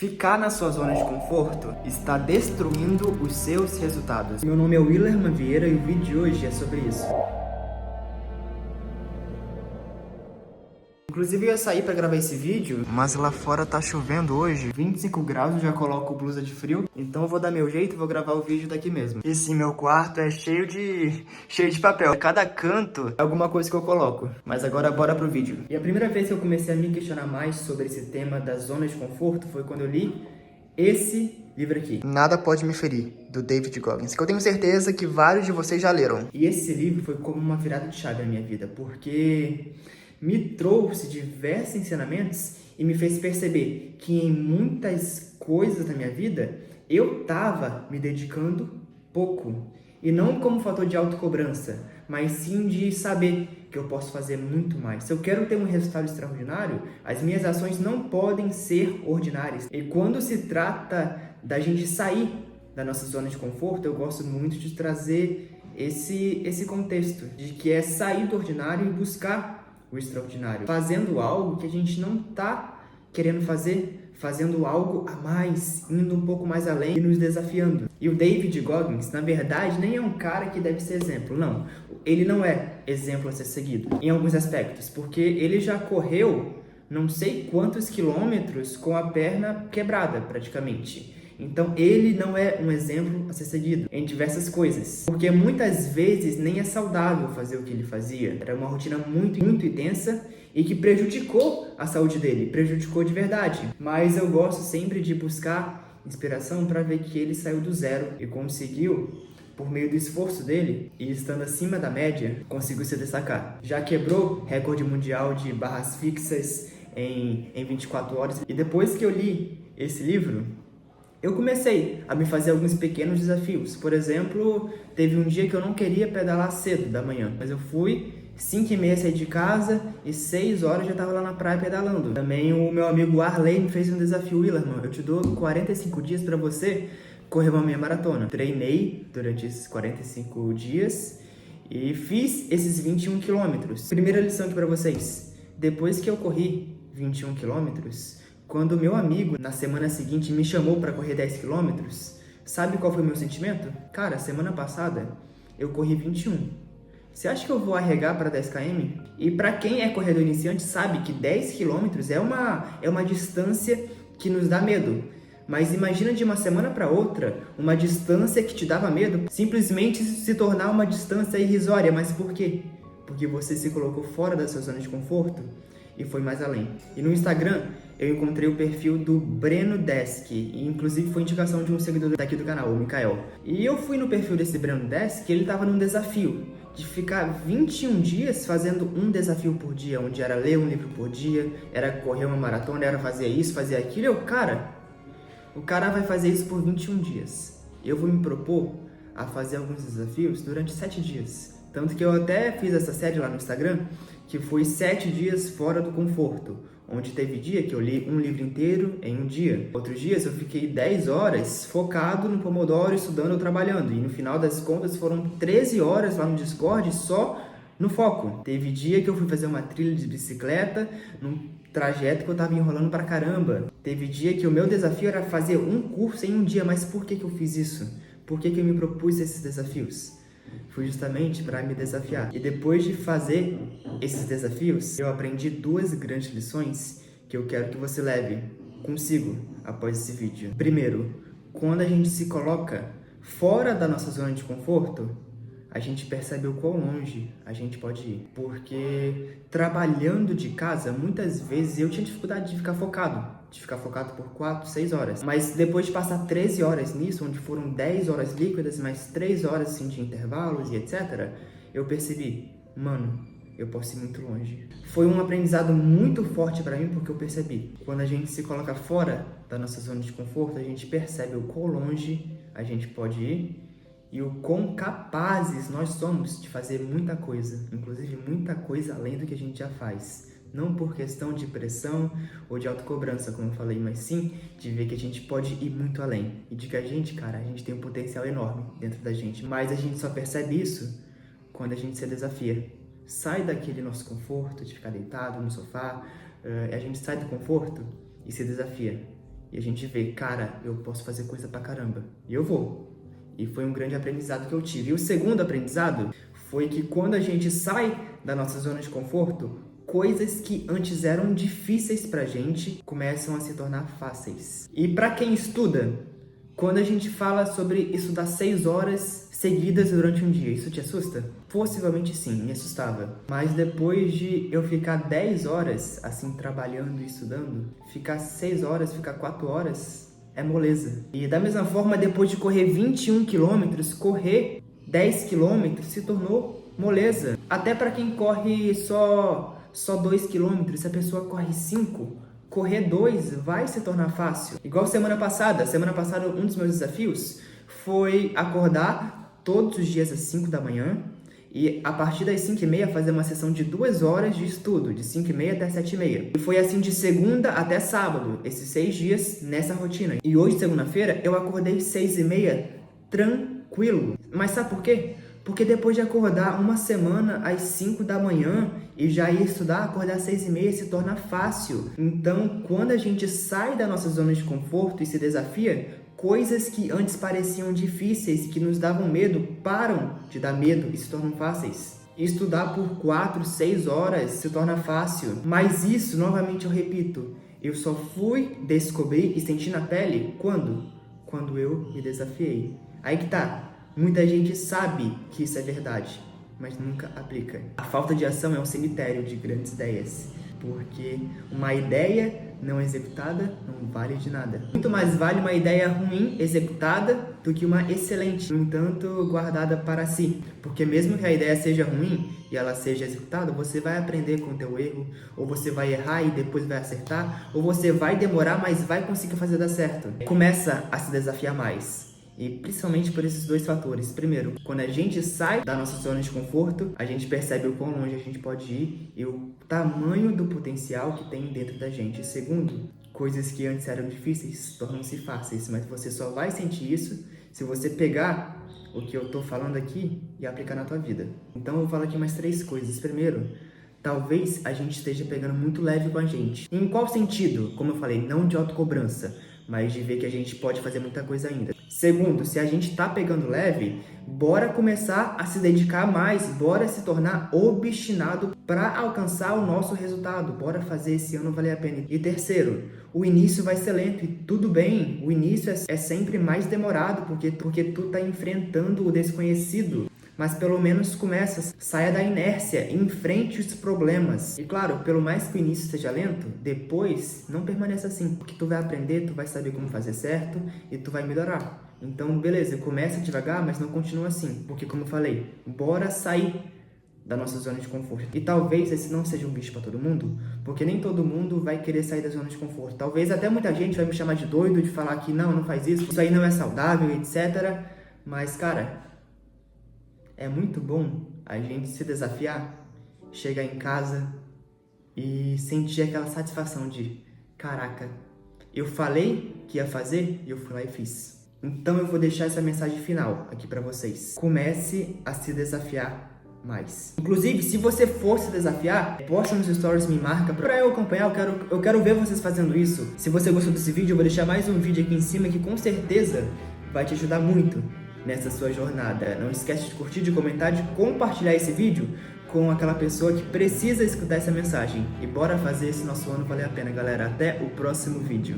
Ficar na sua zona de conforto está destruindo os seus resultados. Meu nome é Willerman Vieira e o vídeo de hoje é sobre isso. Inclusive eu ia sair pra gravar esse vídeo, mas lá fora tá chovendo hoje, 25 graus, eu já coloco blusa de frio, então eu vou dar meu jeito e vou gravar o vídeo daqui mesmo. E sim, meu quarto é cheio de papel, cada canto é alguma coisa que eu coloco. Mas agora bora pro vídeo. E a primeira vez que eu comecei a me questionar mais sobre esse tema da zona de conforto foi quando eu li esse livro aqui, Nada Pode Me Ferir, do David Goggins, que eu tenho certeza que vários de vocês já leram. E esse livro foi como uma virada de chave na minha vida, porque me trouxe diversos ensinamentos e me fez perceber que em muitas coisas da minha vida eu estava me dedicando pouco. E não como fator de autocobrança, mas sim de saber que eu posso fazer muito mais. Se eu quero ter um resultado extraordinário, as minhas ações não podem ser ordinárias. E quando se trata da gente sair da nossa zona de conforto, eu gosto muito de trazer esse contexto, de que é sair do ordinário e buscar o extraordinário, fazendo algo que a gente não está querendo fazer, fazendo algo a mais, indo um pouco mais além e nos desafiando. E o David Goggins, na verdade, nem é um cara que deve ser exemplo, não. Ele não é exemplo a ser seguido, em alguns aspectos, porque ele já correu não sei quantos quilômetros com a perna quebrada, praticamente. Então, ele não é um exemplo a ser seguido em diversas coisas. Porque muitas vezes nem é saudável fazer o que ele fazia. Era uma rotina muito intensa e que prejudicou a saúde dele. Prejudicou de verdade. Mas eu gosto sempre de buscar inspiração para ver que ele saiu do zero e conseguiu, por meio do esforço dele e estando acima da média, conseguiu se destacar. Já quebrou recorde mundial de barras fixas em 24 horas. E depois que eu li esse livro, eu comecei a me fazer alguns pequenos desafios. Por exemplo, teve um dia que eu não queria pedalar cedo da manhã, mas eu fui 5h30 saí de casa e 6 horas já estava lá na praia pedalando. Também o meu amigo Arley me fez um desafio. Willerman, eu te dou 45 dias para você correr uma meia maratona. Treinei durante esses 45 dias e fiz esses 21 quilômetros. Primeira lição aqui para vocês. Depois que eu corri 21 quilômetros, quando meu amigo, na semana seguinte, me chamou para correr 10 km, sabe qual foi o meu sentimento? Cara, semana passada eu corri 21. Você acha que eu vou arregar para 10 km? E para quem é corredor iniciante sabe que 10 km é uma distância que nos dá medo. Mas imagina de uma semana para outra, uma distância que te dava medo simplesmente se tornar uma distância irrisória. Mas por quê? Porque você se colocou fora da sua zona de conforto e foi mais além. E no Instagram, eu encontrei o perfil do Breno Desk, e inclusive foi indicação de um seguidor daqui do canal, o Mikael. E eu fui no perfil desse Breno Desk e ele estava num desafio de ficar 21 dias fazendo um desafio por dia, onde era ler um livro por dia, era correr uma maratona, era fazer isso, fazer aquilo. E o cara vai fazer isso por 21 dias. Eu vou me propor a fazer alguns desafios durante 7 dias. Tanto que eu até fiz essa série lá no Instagram, que foi 7 dias fora do conforto, onde teve dia que eu li um livro inteiro em um dia. Outros dias eu fiquei 10 horas focado no Pomodoro, estudando ou trabalhando. E no final das contas foram 13 horas lá no Discord só no foco. Teve dia que eu fui fazer uma trilha de bicicleta, num trajeto que eu tava enrolando pra caramba. Teve dia que o meu desafio era fazer um curso em um dia. Mas por que eu fiz isso? Por que eu me propus esses desafios? Foi justamente para me desafiar. E depois de fazer esses desafios, eu aprendi 2 grandes lições que eu quero que você leve consigo após esse vídeo. Primeiro, quando a gente se coloca fora da nossa zona de conforto, a gente percebe o quão longe a gente pode ir. Porque trabalhando de casa, muitas vezes eu tinha dificuldade de ficar focado por 4, 6 horas. Mas depois de passar 13 horas nisso, onde foram 10 horas líquidas, mais 3 horas assim, de intervalos e etc., eu percebi, mano, eu posso ir muito longe. Foi um aprendizado muito forte para mim, porque eu percebi, quando a gente se coloca fora da nossa zona de conforto, a gente percebe o quão longe a gente pode ir e o quão capazes nós somos de fazer muita coisa, inclusive muita coisa além do que a gente já faz. Não por questão de pressão ou de autocobrança, como eu falei, mas sim de ver que a gente pode ir muito além. E de que a gente tem um potencial enorme dentro da gente. Mas a gente só percebe isso quando a gente se desafia. Sai daquele nosso conforto de ficar deitado no sofá, a gente sai do conforto e se desafia. e a gente vê, cara, eu posso fazer coisa pra caramba. E eu vou. E foi um grande aprendizado que eu tive. E o segundo aprendizado foi que quando a gente sai da nossa zona de conforto, coisas que antes eram difíceis pra gente começam a se tornar fáceis. E pra quem estuda, quando a gente fala sobre estudar 6 horas seguidas durante um dia, isso te assusta? Possivelmente sim, me assustava. Mas depois de eu ficar 10 horas, assim, trabalhando e estudando, ficar 6 horas, ficar 4 horas, é moleza. E da mesma forma, depois de correr 21 quilômetros, correr 10 quilômetros se tornou moleza. Até para quem corre só 2 quilômetros, se a pessoa corre 5, correr 2 vai se tornar fácil. Igual semana passada um dos meus desafios foi acordar todos os dias às 5 da manhã e a partir das 5h30 fazer uma sessão de 2 horas de estudo, de 5h30 até 7h30. E foi assim de segunda até sábado, esses 6 dias nessa rotina. E hoje, segunda-feira, eu acordei 6h30 tranquilo. Mas sabe por quê? Porque depois de acordar uma semana às 5 da manhã e já ir estudar, acordar às 6h30 se torna fácil. Então, quando a gente sai da nossa zona de conforto e se desafia, coisas que antes pareciam difíceis, que nos davam medo, param de dar medo e se tornam fáceis. Estudar por 4, 6 horas se torna fácil. Mas isso, novamente eu repito, eu só fui descobrir e sentir na pele quando? Quando eu me desafiei. Aí que tá. Muita gente sabe que isso é verdade, mas nunca aplica. A falta de ação é um cemitério de grandes ideias, porque uma ideia não executada não vale de nada. Muito mais vale uma ideia ruim executada do que uma excelente, no entanto, guardada para si. Porque mesmo que a ideia seja ruim e ela seja executada, você vai aprender com o teu erro, ou você vai errar e depois vai acertar, ou você vai demorar, mas vai conseguir fazer dar certo. Começa a se desafiar mais. E principalmente por esses dois fatores. Primeiro, quando a gente sai da nossa zona de conforto, a gente percebe o quão longe a gente pode ir e o tamanho do potencial que tem dentro da gente. Segundo, coisas que antes eram difíceis tornam-se fáceis, mas você só vai sentir isso se você pegar o que eu tô falando aqui e aplicar na tua vida. Então eu vou falar aqui mais 3 coisas. Primeiro, talvez a gente esteja pegando muito leve com a gente. Em qual sentido? Como eu falei, não de autocobrança, mas de ver que a gente pode fazer muita coisa ainda. Segundo, se a gente tá pegando leve, bora começar a se dedicar mais, bora se tornar obstinado para alcançar o nosso resultado, bora fazer esse ano valer a pena. E terceiro, o início vai ser lento e tudo bem, o início é sempre mais demorado porque tu tá enfrentando o desconhecido. Mas pelo menos começa, saia da inércia, enfrente os problemas. E claro, pelo mais que o início seja lento, depois não permaneça assim, porque tu vai aprender, tu vai saber como fazer certo e tu vai melhorar. Então, beleza, começa devagar, mas não continua assim, porque como eu falei, bora sair da nossa zona de conforto. E talvez esse não seja um bicho para todo mundo, porque nem todo mundo vai querer sair da zona de conforto. Talvez até muita gente vai me chamar de doido, de falar que não faz isso aí não é saudável, etc. Mas, cara, é muito bom a gente se desafiar, chegar em casa e sentir aquela satisfação de caraca, eu falei que ia fazer e eu fui lá e fiz. Então eu vou deixar essa mensagem final aqui pra vocês. Comece a se desafiar mais. Inclusive, se você for se desafiar, posta nos stories, me marca pra eu acompanhar, eu quero ver vocês fazendo isso. Se você gostou desse vídeo, eu vou deixar mais um vídeo aqui em cima que com certeza vai te ajudar muito nessa sua jornada. Não esquece de curtir, de comentar, de compartilhar esse vídeo com aquela pessoa que precisa escutar essa mensagem. E bora fazer esse nosso ano valer a pena, galera. Até o próximo vídeo.